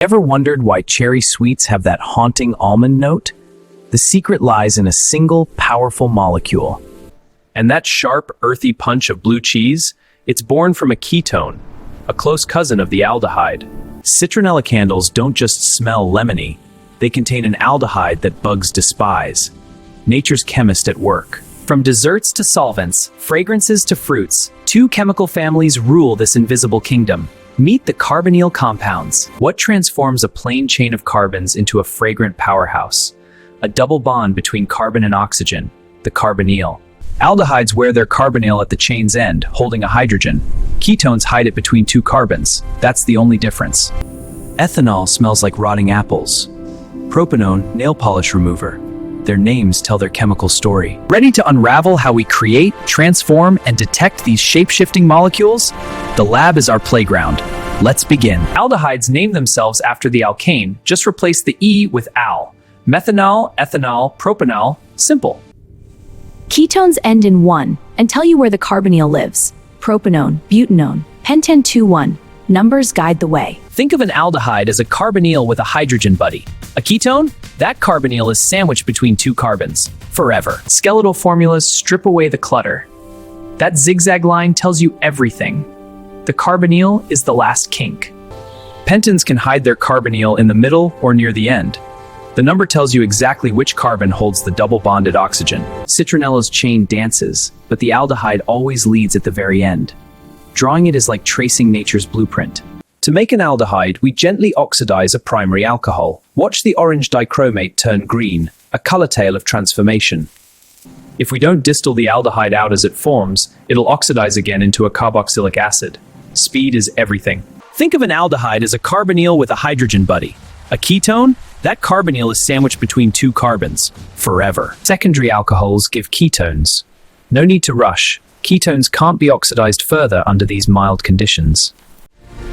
Ever wondered why cherry sweets have that haunting almond note? The secret lies in a single, powerful molecule. And that sharp, earthy punch of blue cheese? It's born from a ketone, a close cousin of the aldehyde. Citronella candles don't just smell lemony. They contain an aldehyde that bugs despise. Nature's chemist at work. From desserts to solvents, fragrances to fruits, two chemical families rule this invisible kingdom. Meet the carbonyl compounds. What transforms a plain chain of carbons into a fragrant powerhouse? A double bond between carbon and oxygen, the carbonyl. Aldehydes wear their carbonyl at the chain's end, holding a hydrogen. Ketones hide it between two carbons. That's the only difference. Ethanol smells like rotting apples. Propanone, nail polish remover. Their names tell their chemical story. Ready to unravel how we create, transform, and detect these shape-shifting molecules? The lab is our playground. Let's begin. Aldehydes name themselves after the alkane. Just replace the E with al. Methanol, ethanol, propanol. Simple. Ketones end in 1 and tell you where the carbonyl lives. Propanone, butanone, pentane 2,1. Numbers guide the way. Think of an aldehyde as a carbonyl with a hydrogen buddy. A ketone? That carbonyl is sandwiched between two carbons. Forever. Skeletal formulas strip away the clutter. That zigzag line tells you everything. The carbonyl is the last kink. Pentanes can hide their carbonyl in the middle or near the end. The number tells you exactly which carbon holds the double-bonded oxygen. Citronella's chain dances, but the aldehyde always leads at the very end. Drawing it is like tracing nature's blueprint. To make an aldehyde, we gently oxidize a primary alcohol. Watch the orange dichromate turn green, a color tale of transformation. If we don't distill the aldehyde out as it forms, it'll oxidize again into a carboxylic acid. Speed is everything. Think of an aldehyde as a carbonyl with a hydrogen buddy. A ketone? That carbonyl is sandwiched between two carbons. Forever. Secondary alcohols give ketones. No need to rush. Ketones can't be oxidized further under these mild conditions.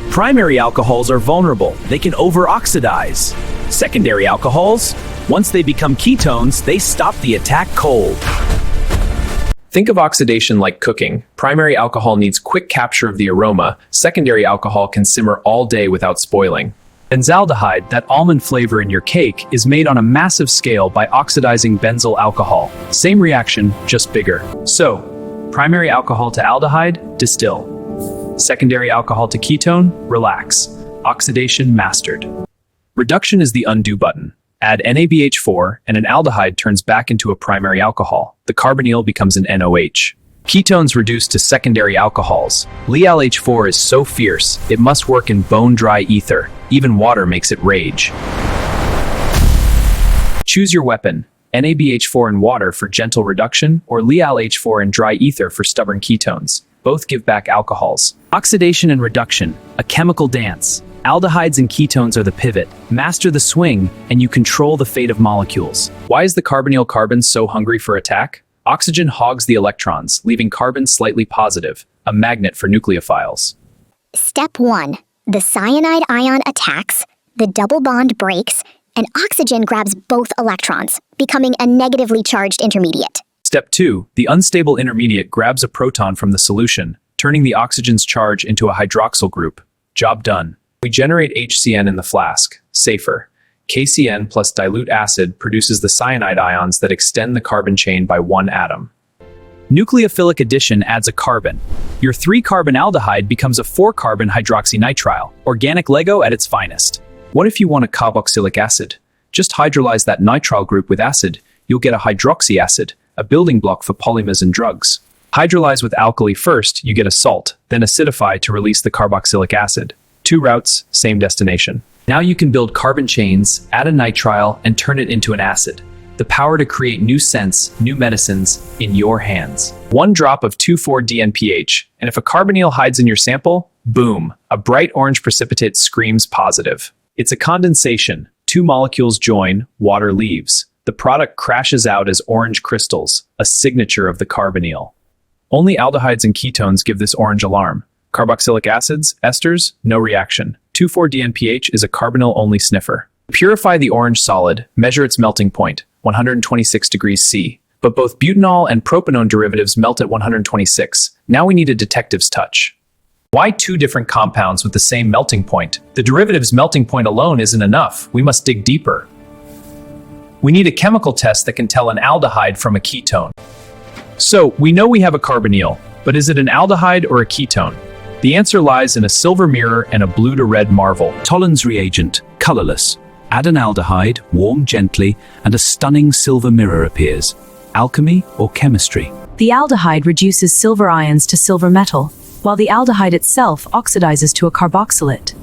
Primary alcohols are vulnerable. They can over-oxidize. Secondary alcohols? Once they become ketones, they stop the attack cold. Think of oxidation like cooking. Primary alcohol needs quick capture of the aroma. Secondary alcohol can simmer all day without spoiling. Benzaldehyde, that almond flavor in your cake, is made on a massive scale by oxidizing benzyl alcohol. Same reaction, just bigger. So, primary alcohol to aldehyde, distill. Secondary alcohol to ketone, relax. Oxidation mastered. Reduction is the undo button. Add NaBH₄ and an aldehyde turns back into a primary alcohol. The carbonyl becomes an NOH. Ketones reduce to secondary alcohols. LiAlH₄ is so fierce, it must work in bone-dry ether. Even water makes it rage. Choose your weapon. NaBH₄ in water for gentle reduction, or LiAlH₄ in dry ether for stubborn ketones. Both give back alcohols. Oxidation and reduction, a chemical dance. Aldehydes and ketones are the pivot. Master the swing, and you control the fate of molecules. Why is the carbonyl carbon so hungry for attack? Oxygen hogs the electrons, leaving carbon slightly positive, a magnet for nucleophiles. Step 1. The cyanide ion attacks, the double bond breaks, and oxygen grabs both electrons, becoming a negatively charged intermediate. Step 2. The unstable intermediate grabs a proton from the solution, turning the oxygen's charge into a hydroxyl group. Job done. We generate HCN in the flask. Safer. KCN plus dilute acid produces the cyanide ions that extend the carbon chain by one atom. Nucleophilic addition adds a carbon. Your 3-carbon aldehyde becomes a 4-carbon hydroxynitrile, organic Lego at its finest. What if you want a carboxylic acid? Just hydrolyze that nitrile group with acid. You'll get a hydroxy acid, a building block for polymers and drugs. Hydrolyze with alkali first, you get a salt, then acidify to release the carboxylic acid. 2 routes, same destination. Now you can build carbon chains, add a nitrile, and turn it into an acid. The power to create new scents, new medicines, in your hands. 1 drop of 2,4-DNPH, and if a carbonyl hides in your sample, boom, a bright orange precipitate screams positive. It's a condensation. 2 molecules join, water leaves. The product crashes out as orange crystals, a signature of the carbonyl. Only aldehydes and ketones give this orange alarm. Carboxylic acids, esters, no reaction. 2,4-DNPH is a carbonyl-only sniffer. Purify the orange solid, measure its melting point, 126 degrees C. But both butanol and propanone derivatives melt at 126. Now we need a detective's touch. Why two different compounds with the same melting point? The derivative's melting point alone isn't enough. We must dig deeper. We need a chemical test that can tell an aldehyde from a ketone. So, we know we have a carbonyl, but is it an aldehyde or a ketone? The answer lies in a silver mirror and a blue to red marvel. Tollens reagent, colorless. Add an aldehyde, warm gently, and a stunning silver mirror appears. Alchemy or chemistry? The aldehyde reduces silver ions to silver metal, while the aldehyde itself oxidizes to a carboxylate.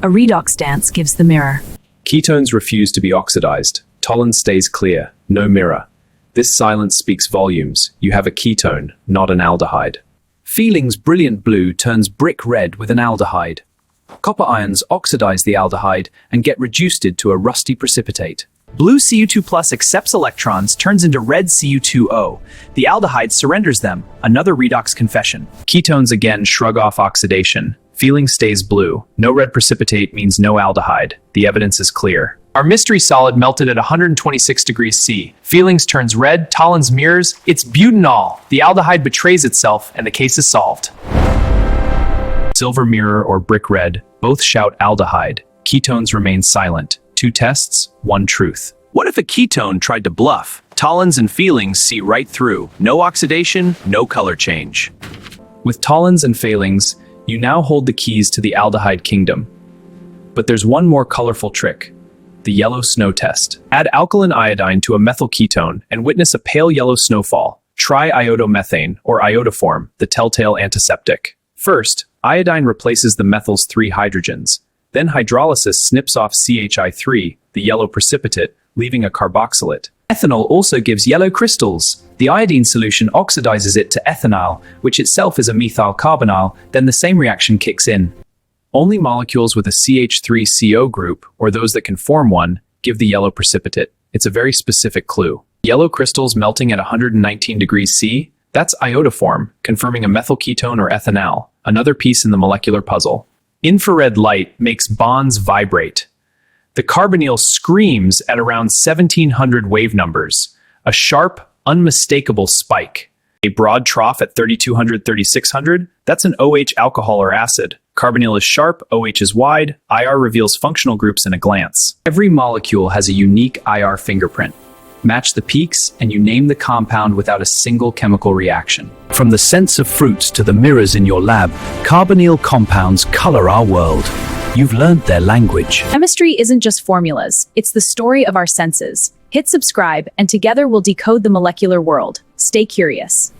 A redox dance gives the mirror. Ketones refuse to be oxidized. Tollens stays clear, no mirror. This silence speaks volumes. You have a ketone, not an aldehyde. Fehling's brilliant blue turns brick red with an aldehyde. Copper ions oxidize the aldehyde and get reduced to a rusty precipitate. Blue Cu2+ accepts electrons, turns into red Cu2O. The aldehyde surrenders them, another redox confession. Ketones again shrug off oxidation. Fehling stays blue. No red precipitate means no aldehyde. The evidence is clear. Our mystery solid melted at 126 degrees C. Fehling's turns red, Tollens mirrors. It's butanol. The aldehyde betrays itself, and the case is solved. Silver mirror or brick red, both shout aldehyde. Ketones remain silent. Two tests, one truth. What if a ketone tried to bluff? Tollens and Fehling see right through. No oxidation, no color change. With Tollens and Fehlings, you now hold the keys to the aldehyde kingdom. But there's one more colorful trick. The yellow snow test. Add alkaline iodine to a methyl ketone and witness a pale yellow snowfall. Try iodomethane or iodoform, the telltale antiseptic. First, iodine replaces the methyl's 3 hydrogens. Then hydrolysis snips off CH₃ the yellow precipitate, leaving a carboxylate. Ethanol also gives yellow crystals. The iodine solution oxidizes it to ethanol, which itself is a methyl carbonyl, then the same reaction kicks in. Only molecules with a CH₃CO group, or those that can form one, give the yellow precipitate. It's a very specific clue. Yellow crystals melting at 119 degrees C, that's iodoform, confirming a methyl ketone or ethanol, another piece in the molecular puzzle. Infrared light makes bonds vibrate. The carbonyl screams at around 1700 wave numbers, a sharp, unmistakable spike. A broad trough at 3200, 3600, that's an OH alcohol or acid. Carbonyl is sharp, OH is wide, IR reveals functional groups in a glance. Every molecule has a unique IR fingerprint. Match the peaks, and you name the compound without a single chemical reaction. From the scents of fruits to the mirrors in your lab, carbonyl compounds color our world. You've learned their language. Chemistry isn't just formulas, it's the story of our senses. Hit subscribe, and together we'll decode the molecular world. Stay curious.